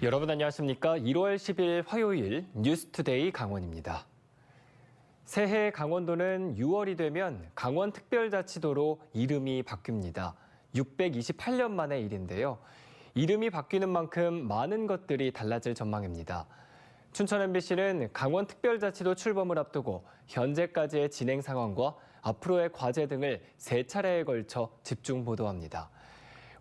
여러분 안녕하십니까? 1월 10일 화요일 뉴스투데이 강원입니다. 새해 강원도는 6월이 되면 강원특별자치도로 이름이 바뀝니다. 628년 만의 일인데요. 이름이 바뀌는 만큼 많은 것들이 달라질 전망입니다. 춘천 MBC는 강원특별자치도 출범을 앞두고 현재까지의 진행 상황과 앞으로의 과제 등을 3차례에 걸쳐 집중 보도합니다.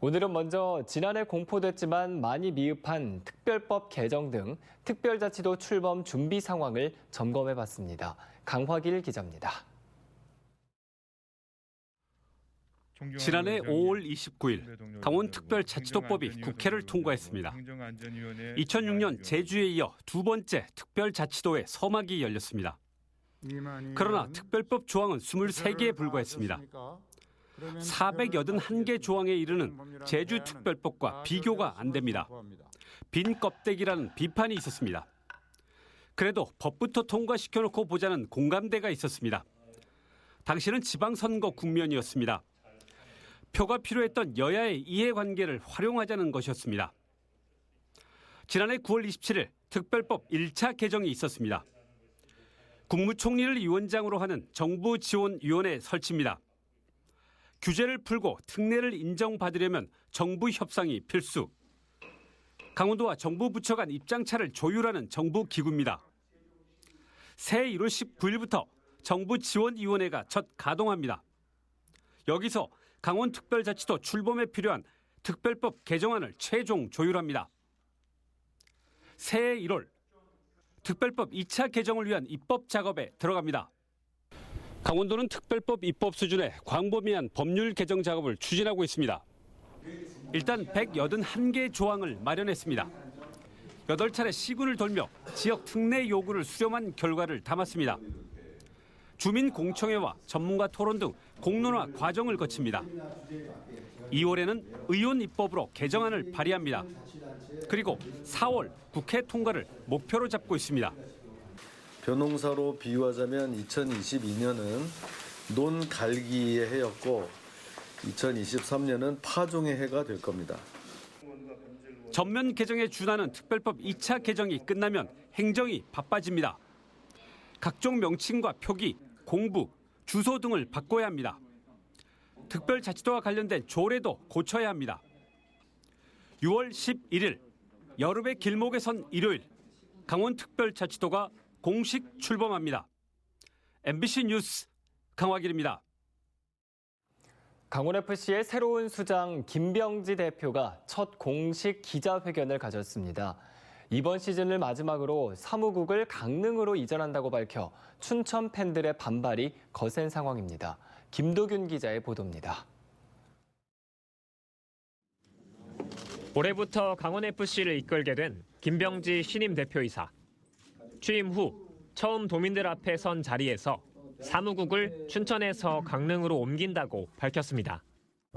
오늘은 먼저 지난해 공포됐지만 많이 미흡한 특별법 개정 등 특별자치도 출범 준비 상황을 점검해봤습니다. 강화길 기자입니다. 지난해 5월 29일 강원특별자치도법이 국회를 통과했습니다. 2006년 제주에 이어 두 번째 특별자치도의 서막이 열렸습니다. 그러나 특별법 조항은 23개에 불과했습니다. 481개 조항에 이르는 제주특별법과 비교가 안 됩니다. 빈 껍데기라는 비판이 있었습니다. 그래도 법부터 통과시켜놓고 보자는 공감대가 있었습니다. 당시는 지방선거 국면이었습니다. 표가 필요했던 여야의 이해관계를 활용하자는 것이었습니다. 지난해 9월 27일 특별법 1차 개정이 있었습니다. 국무총리를 위원장으로 하는 정부지원위원회 설치입니다. 규제를 풀고 특례를 인정받으려면 정부 협상이 필수. 강원도와 정부 부처 간 입장차를 조율하는 정부 기구입니다. 새해 1월 19일부터 정부지원위원회가 첫 가동합니다. 여기서 강원특별자치도 출범에 필요한 특별법 개정안을 최종 조율합니다. 새해 1월 특별법 2차 개정을 위한 입법 작업에 들어갑니다. 강원도는 특별법 입법 수준의 광범위한 법률 개정 작업을 추진하고 있습니다. 일단 181개 조항을 마련했습니다. 8차례 시군을 돌며 지역 특례 요구를 수렴한 결과를 담았습니다. 주민공청회와 전문가 토론 등 공론화 과정을 거칩니다. 2월에는 의원 입법으로 개정안을 발의합니다. 그리고 4월 국회 통과를 목표로 잡고 있습니다. 벼농사로 비유하자면 2022년은 논갈기의 해였고 2023년은 파종의 해가 될 겁니다. 전면 개정에 준하는 특별법 2차 개정이 끝나면 행정이 바빠집니다. 각종 명칭과 표기, 공부, 주소 등을 바꿔야 합니다. 특별자치도와 관련된 조례도 고쳐야 합니다. 6월 11일 여름의 길목에 선 일요일 강원특별자치도가 공식 출범합니다. MBC 뉴스 강화길입니다. 강원FC의 새로운 수장 김병지 대표가 첫 공식 기자회견을 가졌습니다. 이번 시즌을 마지막으로 사무국을 강릉으로 이전한다고 밝혀 춘천 팬들의 반발이 거센 상황입니다. 김도균 기자의 보도입니다. 올해부터 강원FC를 이끌게 된 김병지 신임 대표이사. 취임 후 처음 도민들 앞에 선 자리에서 사무국을 춘천에서 강릉으로 옮긴다고 밝혔습니다.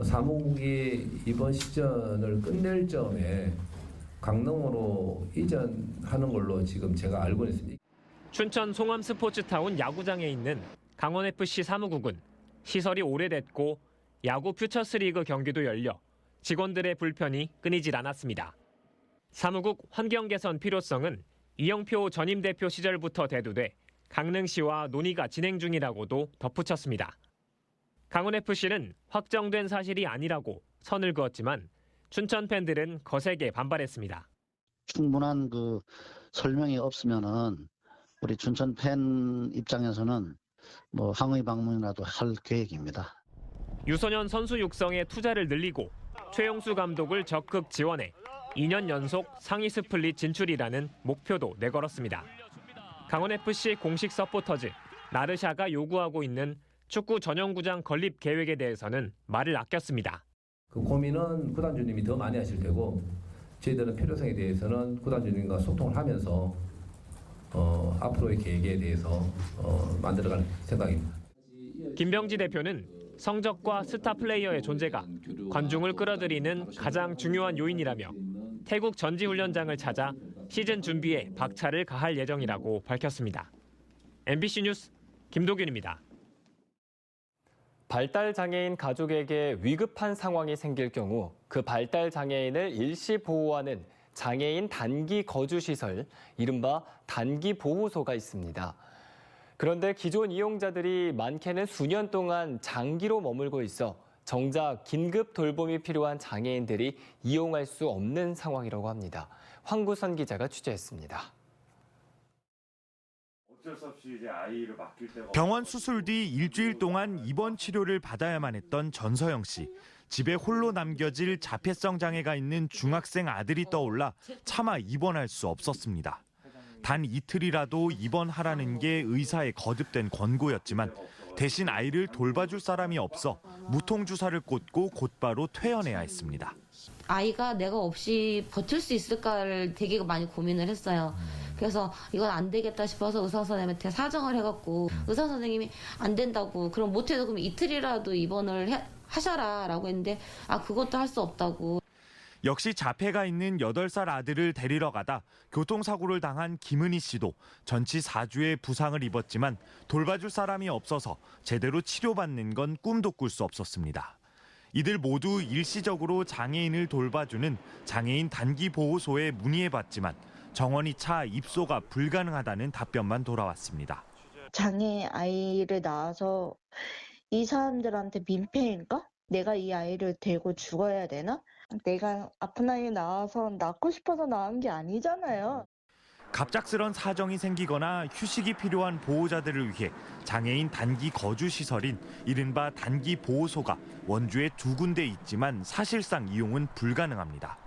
사무국이 이번 시즌을 끝낼 점에 강릉으로 이전하는 걸로 지금 제가 알고 있습니다. 춘천 송암 스포츠타운 야구장에 있는 강원FC 사무국은 시설이 오래됐고 야구 퓨처스리그 경기도 열려 직원들의 불편이 끊이질 않았습니다. 사무국 환경 개선 필요성은 이영표 전임 대표 시절부터 대두돼 강릉시와 논의가 진행 중이라고도 덧붙였습니다. 강원FC는 확정된 사실이 아니라고 선을 그었지만 춘천 팬들은 거세게 반발했습니다. 충분한 설명이 없으면은 우리 춘천 팬 입장에서는 항의 방문이라도 할 계획입니다. 유소년 선수 육성에 투자를 늘리고 최용수 감독을 적극 지원해 2년 연속 상위 스플릿 진출이라는 목표도 내걸었습니다. 강원FC 공식 서포터즈 나르샤가 요구하고 있는 축구 전용구장 건립 계획에 대해서는 말을 아꼈습니다. 그 고민은 구단주님이 더 많이 하실 테고 저희들은 필요성에 대해서는 구단주님과 소통을 하면서 앞으로의 계획에 대해서 만들어갈 생각입니다. 김병지 대표는 성적과 스타 플레이어의 존재가 관중을 끌어들이는 가장 중요한 요인이라며 태국 전지훈련장을 찾아 시즌 준비에 박차를 가할 예정이라고 밝혔습니다. MBC 뉴스 김도균입니다. 발달 장애인 가족에게 위급한 상황이 생길 경우 그 발달 장애인을 일시 보호하는 장애인 단기 거주시설, 이른바 단기 보호소가 있습니다. 그런데 기존 이용자들이 많게는 수년 동안 장기로 머물고 있어 정작 긴급 돌봄이 필요한 장애인들이 이용할 수 없는 상황이라고 합니다. 황구선 기자가 취재했습니다. 어쩔 수 없이 이제 아이를 맡길 때가 병원 수술 뒤 일주일 동안 입원 치료를 받아야만 했던 전서영 씨. 집에 홀로 남겨질 자폐성 장애가 있는 중학생 아들이 떠올라 차마 입원할 수 없었습니다. 단 이틀이라도 입원하라는 게 의사의 거듭된 권고였지만 대신 아이를 돌봐줄 사람이 없어 무통주사를 꽂고 곧바로 퇴원해야 했습니다. 아이가 내가 없이 버틸 수 있을까를 되게 많이 고민을 했어요. 그래서 이건 안 되겠다 싶어서 의사 선생님한테 사정을 해갖고 의사 선생님이 안 된다고, 그럼 못해도 그럼 이틀이라도 입원을 하셔라라고 했는데 그것도 할 수 없다고. 역시 자폐가 있는 8살 아들을 데리러 가다 교통사고를 당한 김은희 씨도 전치 4주의 부상을 입었지만 돌봐줄 사람이 없어서 제대로 치료받는 건 꿈도 꿀 수 없었습니다. 이들 모두 일시적으로 장애인을 돌봐주는 장애인 단기 보호소에 문의해봤지만 정원이 차 입소가 불가능하다는 답변만 돌아왔습니다. 장애 아이를 낳아서 이 사람들한테 민폐인가? 내가 이 아이를 데리고 죽어야 되나? 내가 아픈 아이 낳아서 낳고 싶어서 낳은 게 아니잖아요. 갑작스런 사정이 생기거나 휴식이 필요한 보호자들을 위해 장애인 단기 거주 시설인 이른바 단기 보호소가 원주에 2군데 있지만 사실상 이용은 불가능합니다.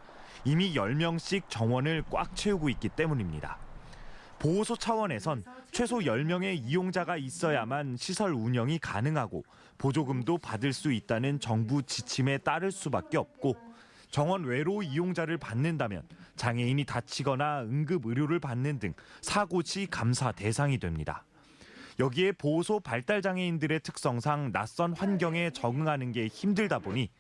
이미 10명씩 정원을 꽉 채우고 있기 때문입니다. 보호소 차원에선 최소 10명의 이용자가 있어야만 시설 운영이 가능하고 보조금도 받을 수 있다는 정부 지침에 따를 수밖에 없고, 정원 외로 이용자를 받는다면 장애인이 다치거나 응급 의료를 받는 등 사고 시 감사 대상이 됩니다. 여기에 보호소 발달 장애인들의 특성상 낯선 환경에 적응하는 게 힘들다 보니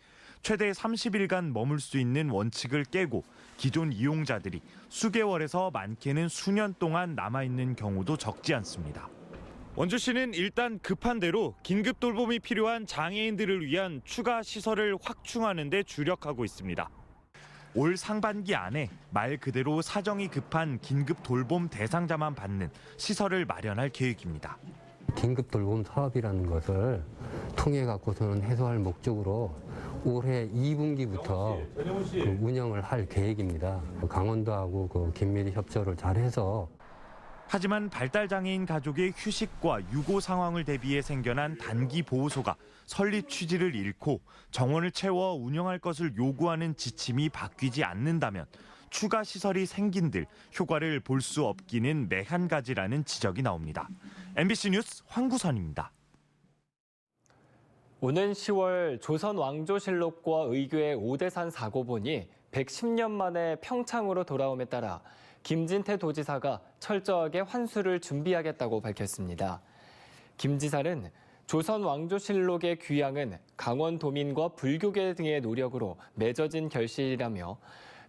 최대 30일간 머물 수 있는 원칙을 깨고 기존 이용자들이 수개월에서 많게는 수년 동안 남아있는 경우도 적지 않습니다. 원주시는 일단 급한 대로 긴급 돌봄이 필요한 장애인들을 위한 추가 시설을 확충하는 데 주력하고 있습니다. 올 상반기 안에 말 그대로 사정이 급한 긴급 돌봄 대상자만 받는 시설을 마련할 계획입니다. 긴급 돌봄 사업이라는 것을 통해 갖고서는 해소할 목적으로 올해 2분기부터 운영을 할 계획입니다. 강원도하고 긴밀히 협조를 잘해서. 하지만 발달장애인 가족의 휴식과 유고 상황을 대비해 생겨난 단기 보호소가 설립 취지를 잃고 정원을 채워 운영할 것을 요구하는 지침이 바뀌지 않는다면 추가 시설이 생긴들 효과를 볼 수 없기는 매한가지라는 지적이 나옵니다. MBC 뉴스 황구선입니다. 오는 10월 조선 왕조실록과 의궤의 오대산 사고본이 110년 만에 평창으로 돌아옴에 따라 김진태 도지사가 철저하게 환수를 준비하겠다고 밝혔습니다. 김 지사는 조선 왕조실록의 귀향은 강원도민과 불교계 등의 노력으로 맺어진 결실이라며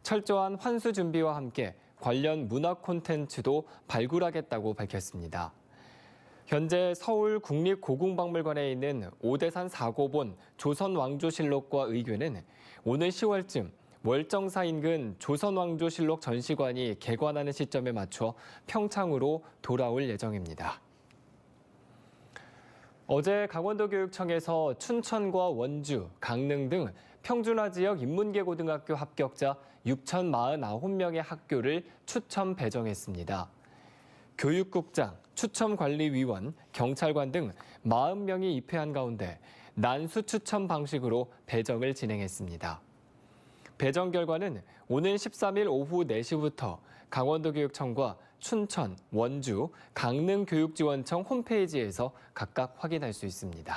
철저한 환수 준비와 함께 관련 문화 콘텐츠도 발굴하겠다고 밝혔습니다. 현재 서울 국립고궁박물관에 있는 오대산 사고본 조선 왕조실록과 의궤는 오는 10월쯤 월정사 인근 조선왕조실록 전시관이 개관하는 시점에 맞춰 평창으로 돌아올 예정입니다. 어제 강원도교육청에서 춘천과 원주, 강릉 등 평준화 지역 인문계고등학교 합격자 6,049명의 학교를 추첨 배정했습니다. 교육국장, 추첨관리위원, 경찰관 등 40명이 입회한 가운데 난수 추첨 방식으로 배정을 진행했습니다. 배정 결과는 오는 13일 오후 4시부터 강원도교육청과 춘천, 원주, 강릉교육지원청 홈페이지에서 각각 확인할 수 있습니다.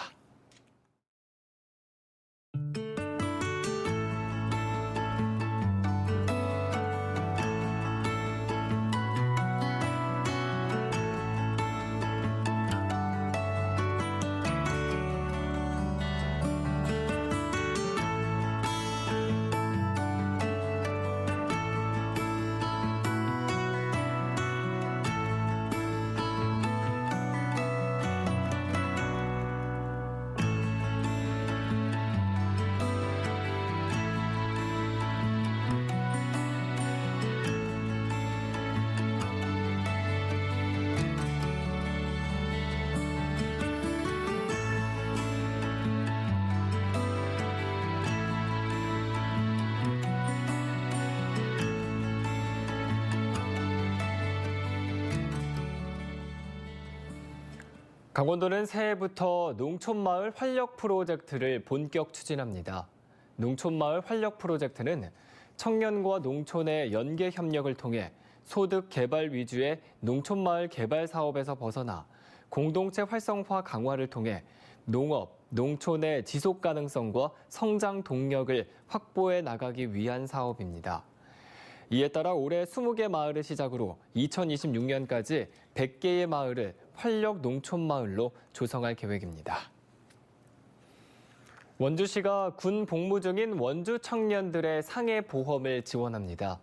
강원도는 새해부터 농촌마을 활력 프로젝트를 본격 추진합니다. 농촌마을 활력 프로젝트는 청년과 농촌의 연계 협력을 통해 소득 개발 위주의 농촌마을 개발 사업에서 벗어나 공동체 활성화 강화를 통해 농업, 농촌의 지속 가능성과 성장 동력을 확보해 나가기 위한 사업입니다. 이에 따라 올해 20개 마을을 시작으로 2026년까지 100개의 마을을 활력 농촌마을로 조성할 계획입니다. 원주시가 군 복무 중인 원주 청년들의 상해 보험을 지원합니다.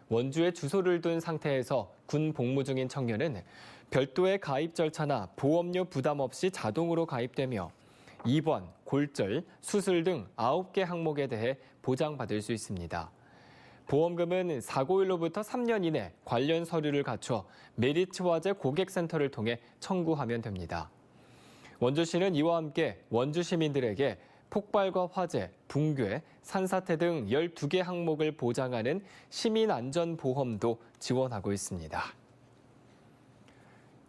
원주에 주소를 둔 상태에서 군 복무 중인 청년은 별도의 가입 절차나 보험료 부담 없이 자동으로 가입되며 입원, 골절, 수술 등 9개 항목에 대해 보장받을 수 있습니다. 보험금은 사고일로부터 3년 이내 관련 서류를 갖춰 메리츠화재 고객센터를 통해 청구하면 됩니다. 원주시는 이와 함께 원주 시민들에게 폭발과 화재, 붕괴, 산사태 등 12개 항목을 보장하는 시민안전보험도 지원하고 있습니다.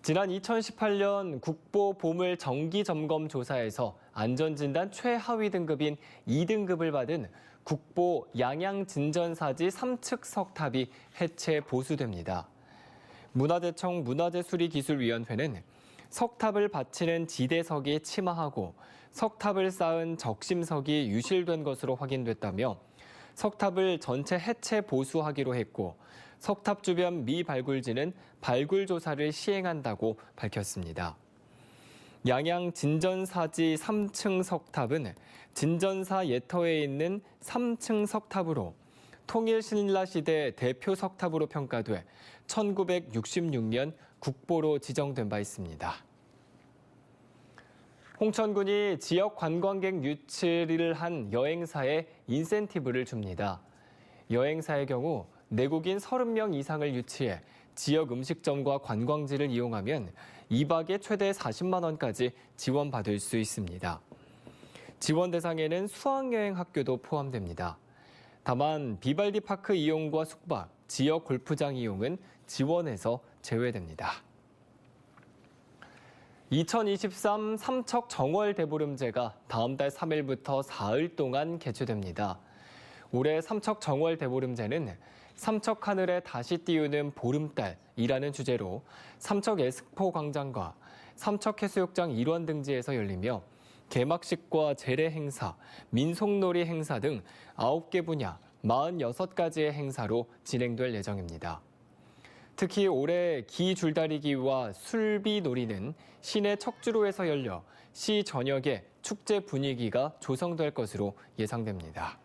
지난 2018년 국보보물 정기점검조사에서 안전진단 최하위 등급인 2등급을 받은 국보 양양진전사지 3측 석탑이 해체 보수됩니다. 문화재청 문화재수리기술위원회는 석탑을 받치는 지대석이 침하하고 석탑을 쌓은 적심석이 유실된 것으로 확인됐다며 석탑을 전체 해체 보수하기로 했고 석탑 주변 미발굴지는 발굴 조사를 시행한다고 밝혔습니다. 양양 진전사지 3층 석탑은 진전사 예터에 있는 3층 석탑으로 통일신라시대 대표 석탑으로 평가돼 1966년 국보로 지정된 바 있습니다. 홍천군이 지역 관광객 유치를 한 여행사에 인센티브를 줍니다. 여행사의 경우 내국인 30명 이상을 유치해 지역 음식점과 관광지를 이용하면 2박에 최대 40만 원까지 지원받을 수 있습니다. 지원 대상에는 수학여행 학교도 포함됩니다. 다만 비발디 파크 이용과 숙박, 지역 골프장 이용은 지원에서 제외됩니다. 2023 삼척 정월 대보름제가 다음 달 3일부터 사흘 동안 개최됩니다. 올해 삼척 정월 대보름제는 삼척 하늘에 다시 띄우는 보름달이라는 주제로 삼척 에스포 광장과 삼척 해수욕장 일원 등지에서 열리며 개막식과 재래 행사, 민속놀이 행사 등 9개 분야 46가지의 행사로 진행될 예정입니다. 특히 올해 기줄다리기와 술비놀이는 시내 척주로에서 열려 시 전역에 축제 분위기가 조성될 것으로 예상됩니다.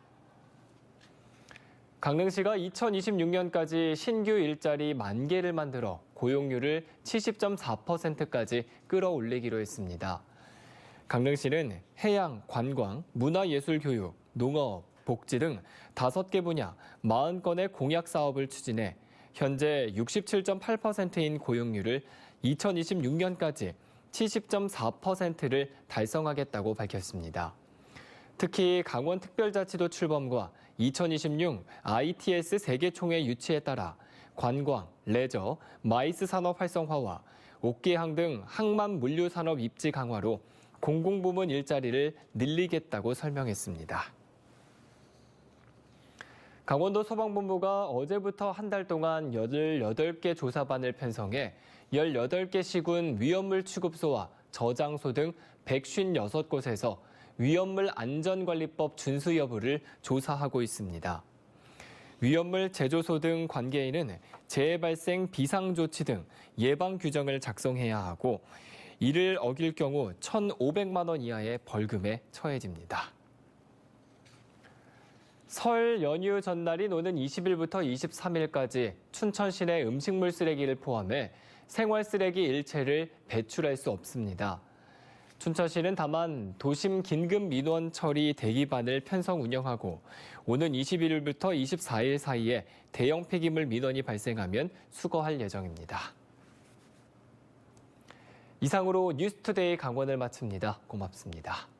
강릉시가 2026년까지 신규 일자리 10,000개를 만들어 고용률을 70.4%까지 끌어올리기로 했습니다. 강릉시는 해양, 관광, 문화예술교육, 농업, 복지 등 5개 분야 40건의 공약 사업을 추진해 현재 67.8%인 고용률을 2026년까지 70.4%를 달성하겠다고 밝혔습니다. 특히 강원특별자치도 출범과 2026 ITS 세계총회 유치에 따라 관광, 레저, 마이스 산업 활성화와 옥기항 등 항만 물류 산업 입지 강화로 공공부문 일자리를 늘리겠다고 설명했습니다. 강원도 소방본부가 어제부터 한 달 동안 18개 조사반을 편성해 18개 시군 위험물 취급소와 저장소 등 156곳에서 위험물 안전관리법 준수 여부를 조사하고 있습니다. 위험물 제조소 등 관계인은 재해 발생 비상조치 등 예방 규정을 작성해야 하고 이를 어길 경우 1,500만 원 이하의 벌금에 처해집니다. 설 연휴 전날인 오는 20일부터 23일까지 춘천 시내 음식물 쓰레기를 포함해 생활 쓰레기 일체를 배출할 수 없습니다. 춘천시는 다만 도심 긴급 민원 처리 대기반을 편성 운영하고 오는 21일부터 24일 사이에 대형 폐기물 민원이 발생하면 수거할 예정입니다. 이상으로 뉴스투데이 강원을 마칩니다. 고맙습니다.